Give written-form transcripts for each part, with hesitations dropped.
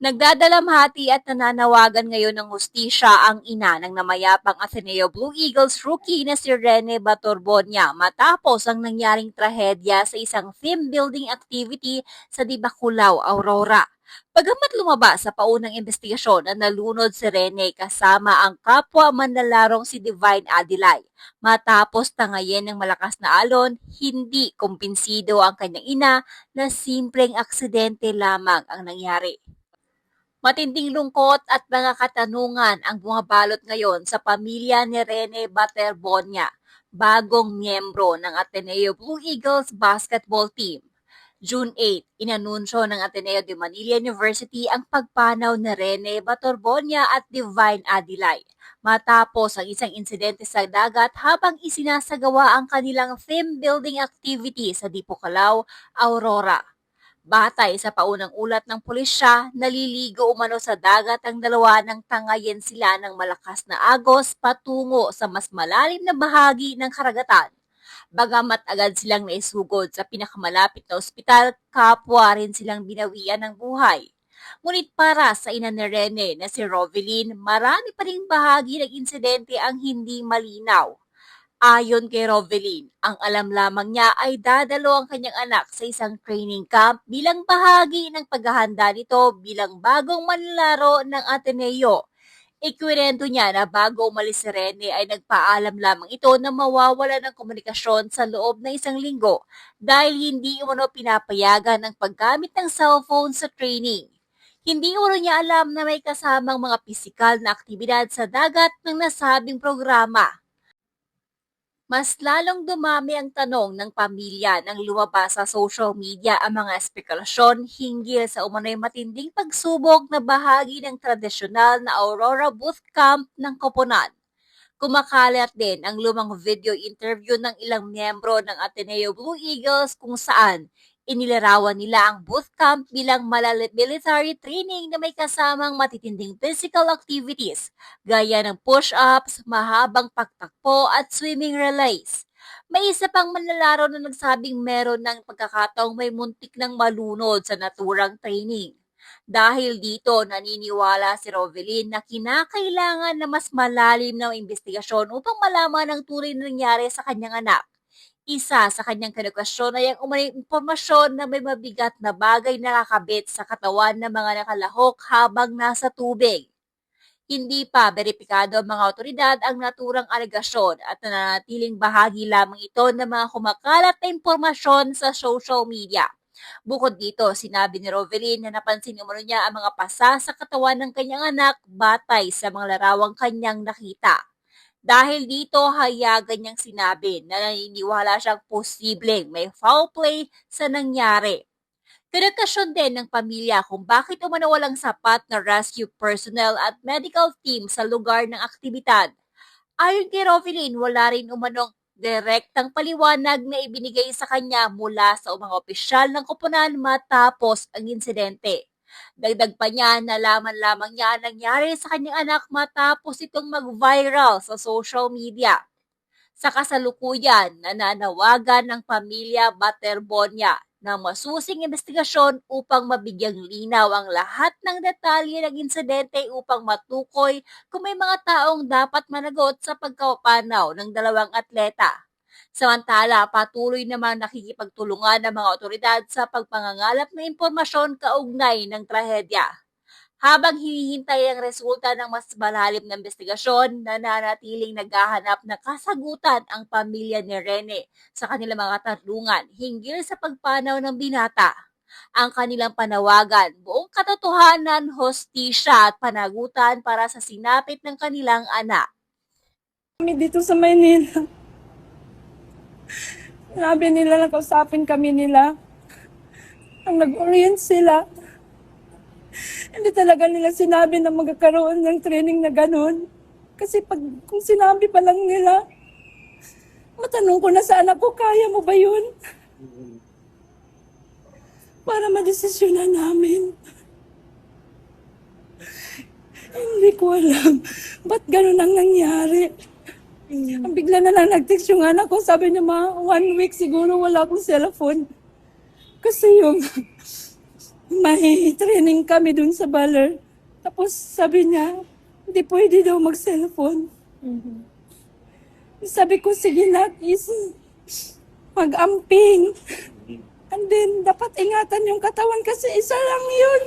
Nagdadalamhati at nananawagan ngayon ng hustisya ang ina ng namayapang Ateneo Blue Eagles rookie na si Rene Batorbonia matapos ang nangyaring trahedya sa isang team building activity sa Dibaculao, Aurora. Bagamat lumabas sa paunang investigasyon na nalunod si Rene kasama ang kapwa manlalarong si Divine Adilay. Matapos tangayin ng malakas na alon, hindi kumpinsido ang kanyang ina na simpleng aksidente lamang ang nangyari. Matinding lungkot at mga katanungan ang bumabalot ngayon sa pamilya ni Rene Baterbonia, bagong miyembro ng Ateneo Blue Eagles basketball team. June 8, inanunsyo ng Ateneo de Manila University ang pagpanaw ni Rene Baterbonia at Divine Adilay matapos ang isang insidente sa dagat habang isinasagawa ang kanilang team building activity sa Dipocalao, Aurora. Batay sa paunang ulat ng pulisya, naliligo umano sa dagat ang dalawa nang tangayin sila ng malakas na agos patungo sa mas malalim na bahagi ng karagatan. Bagamat agad silang naisugod sa pinakamalapit na ospital, kapwa rin silang binawian ng buhay. Ngunit para sa ina ni Rene na si Rovelyn, marami pa ring bahagi ng insidente ang hindi malinaw. Ayon kay Rovelyn, ang alam lamang niya ay dadalo ang kanyang anak sa isang training camp bilang bahagi ng paghahanda nito bilang bagong manlalaro ng Ateneo. Ikwento niya na bago umalis si Rene ay nagpaalam lamang ito na mawawala ng komunikasyon sa loob ng isang linggo dahil hindi umano pinapayagan ang paggamit ng cellphone sa training. Hindi umano niya alam na may kasamang mga pisikal na aktibidad sa dagat ng nasabing programa. Mas lalong dumami ang tanong ng pamilya nang lumabas sa social media ang mga spekulasyon hinggil sa umano'y matinding pagsubok na bahagi ng tradisyonal na Aurora Boot Camp ng Koponan. Kumakalat din ang lumang video interview ng ilang miyembro ng Ateneo Blue Eagles kung saan inilarawan nila ang bootcamp bilang military training na may kasamang matitinding physical activities gaya ng push-ups, mahabang pagtakbo at swimming relays. May isa pang manlalaro na nagsabing meron ng pagkakataong may muntik ng malunod sa naturang training. Dahil dito, naniniwala si Rovelyn na kinakailangan na mas malalim na investigasyon upang malaman ang tunay na nangyari sa kanyang anak. Isa sa kanyang kinukasyon ay ang umanay impormasyon na may mabigat na bagay na nakakabit sa katawan ng mga nakalahok habang nasa tubig. Hindi pa beripikado ang mga otoridad ang naturang alegasyon at nananatiling bahagi lamang ito ng mga kumakalat na impormasyon sa social media. Bukod dito, sinabi ni Rovelyn na napansin umano niya ang mga pasa sa katawan ng kanyang anak batay sa mga larawang kanyang nakita. Dahil dito, hayagan niyang sinabi na naniniwala siyang posibleng may foul play sa nangyari. Kinukasyon din ng pamilya kung bakit umano walang sapat na rescue personnel at medical team sa lugar ng aktibidad. Ayon kay Rovelyn, wala rin umanong direktang paliwanag na ibinigay sa kanya mula sa mga opisyal ng koponan matapos ang insidente. Dagdag pa niya na laman lamang niya ang nangyari sa kanyang anak matapos itong mag-viral sa social media. Sa kasalukuyan, nananawagan ng pamilya Baterbonia ng masusing investigasyon upang mabigyang linaw ang lahat ng detalye ng insidente upang matukoy kung may mga taong dapat managot sa pagkapanaw ng dalawang atleta. Samantala, patuloy namang nakikipagtulungan ng mga otoridad sa pagpangangalap ng impormasyon kaugnay ng trahedya. Habang hinihintay ang resulta ng mas malalim na investigasyon, nananatiling naghahanap ng kasagutan ang pamilya ni Rene sa kanilang mga tanungan hinggil sa pagpanaw ng binata. Ang kanilang panawagan, buong katotohanan, hostisya at panagutan para sa sinapit ng kanilang anak. Kami dito sa Maynila. Sabi nila, nakausapin kami nila. Ang nag-orient sila. Hindi talaga nila sinabi na magkakaroon ng training na ganun. Kasi kung sinabi pa lang nila, matanong ko na sa anak ko, kaya mo ba yun? Para madesisyonan namin. Hindi ko alam. Ba't ganun ang nangyari? Ang bigla na lang nag-text yung anak ko. Sabi niya, 1 week siguro wala akong cellphone. Kasi yung may training kami dun sa Baler. Tapos sabi niya, hindi pwede daw mag-cellphone. Sabi ko, sige na, mag-amping. And then, dapat ingatan yung katawan kasi isa lang yun.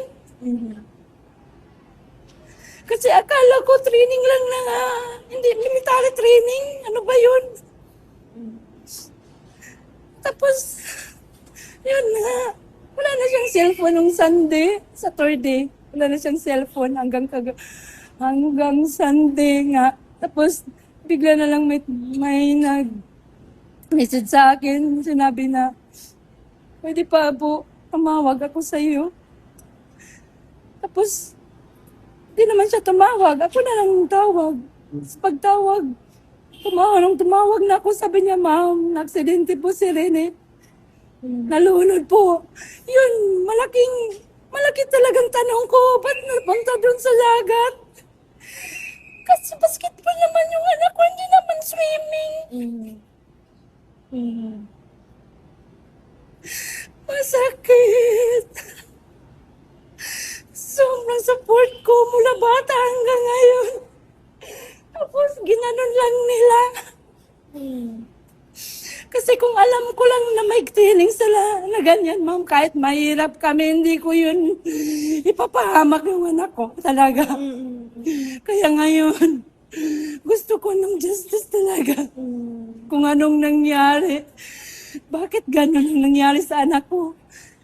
Kasi akala ko training lang na nga. Hindi, military training. Ano ba yun? Tapos, yun nga. Wala na siyang cellphone nung Sunday, Saturday. Wala na siyang cellphone hanggang Sunday nga. Tapos, bigla na lang may nag-message sa akin. Sinabi na, pwede pa po, tumawag ako sa iyo. Tapos, di naman siya tumawag. Ako na lang tawag. Tapos pagtawag, tumawag na ako. Sabi niya, ma'am, na-aksidente po si Rene. Nalunod po. Yun, malaki talagang tanong ko. Ba't napunta doon sa dagat? Kasi basketball naman yung anak ko, hindi naman swimming. Masakit. Sobrang support ko mula bata hanggang ngayon. Tapos ginanon lang nila. Kasi kung alam ko lang na may training sila na ganyan, ma'am, kahit mahirap kami, hindi ko yun ipapahamak yung anak ko talaga. Kaya ngayon, gusto ko ng justice talaga. Kung anong nangyari. Bakit ganun ang nangyari sa anak ko?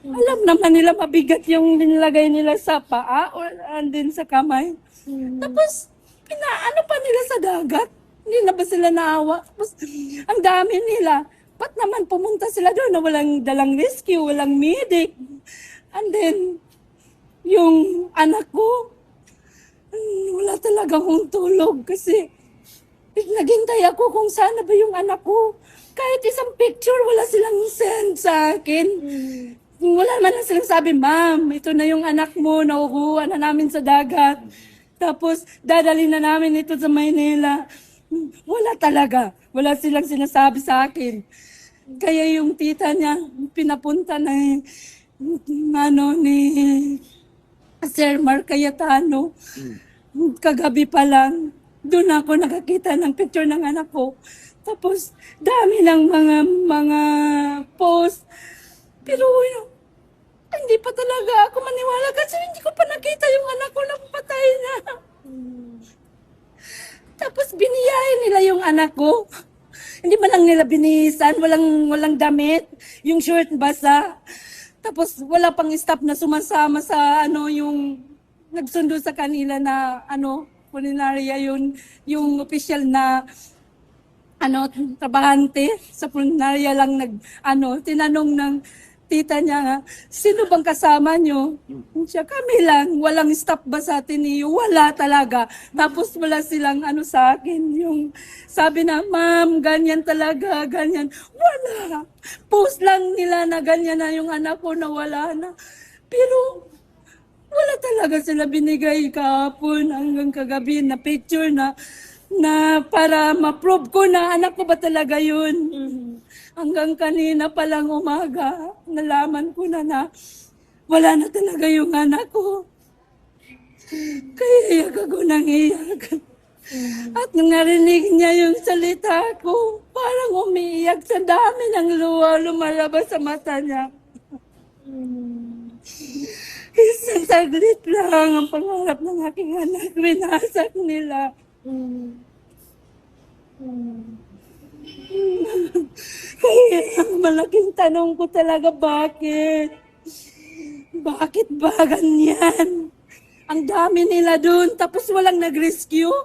Alam naman nila mabigat yung nilagay nila sa paa o andin sa kamay. Tapos, pinaano pa nila sa dagat. Hindi na ba sila naawa? Tapos, ang dami nila. Ba't naman pumunta sila doon na walang dalang rescue, walang medic? And then, yung anak ko, wala talaga akong tulog kasi naghintay ako kung sana ba yung anak ko. Kahit isang picture, wala silang send sa akin. Wala man lang silang sabi, ma'am, ito na yung anak mo, nakukuha na namin sa dagat. Tapos, dadali na namin ito sa Maynila. Wala talaga. Wala silang sinasabi sa akin. Kaya yung tita niya, pinapunta na ni Sir Mark Cayetano. Kagabi pa lang, doon ako nakakita ng picture ng anak ko. Tapos, dami ng mga post. Pero, hindi pa talaga ako maniwala kasi hindi ko pa nakita yung anak ko na patay na. Tapos, biniyahin nila yung anak ko. Hindi man lang nila binihisan, walang damit, yung shirt basa. Tapos, wala pang staff na sumasama sa, yung nagsundo sa kanila na, pulinarya yung official na, trabahante sa pulinarya lang tinanong ng tita niya nga, sino bang kasama nyo? Siya, kami lang, walang staff ba sa atin niyo? Wala talaga. Tapos wala silang sa akin, yung sabi na, ma'am, ganyan talaga, ganyan. Wala. Post lang nila na ganyan na yung anak ko na wala na. Pero, wala talaga sila binigay kahapon hanggang kagabi na picture na para ma-prove ko na anak ko ba talaga yun. Hanggang kanina palang umaga, nalaman ko na wala na talaga yung anak ko. Kaya iyak ako nang iyak. At nung narinig niya yung salita ko, parang umiiyak sa dami ng luha lumalabas sa mata niya. Isang saglit lang ang pangarap ng aking anak, winasak nila. Kaya malaking tanong ko talaga, bakit? Bakit ba ganyan? Ang dami nila doon, tapos walang nag-rescue?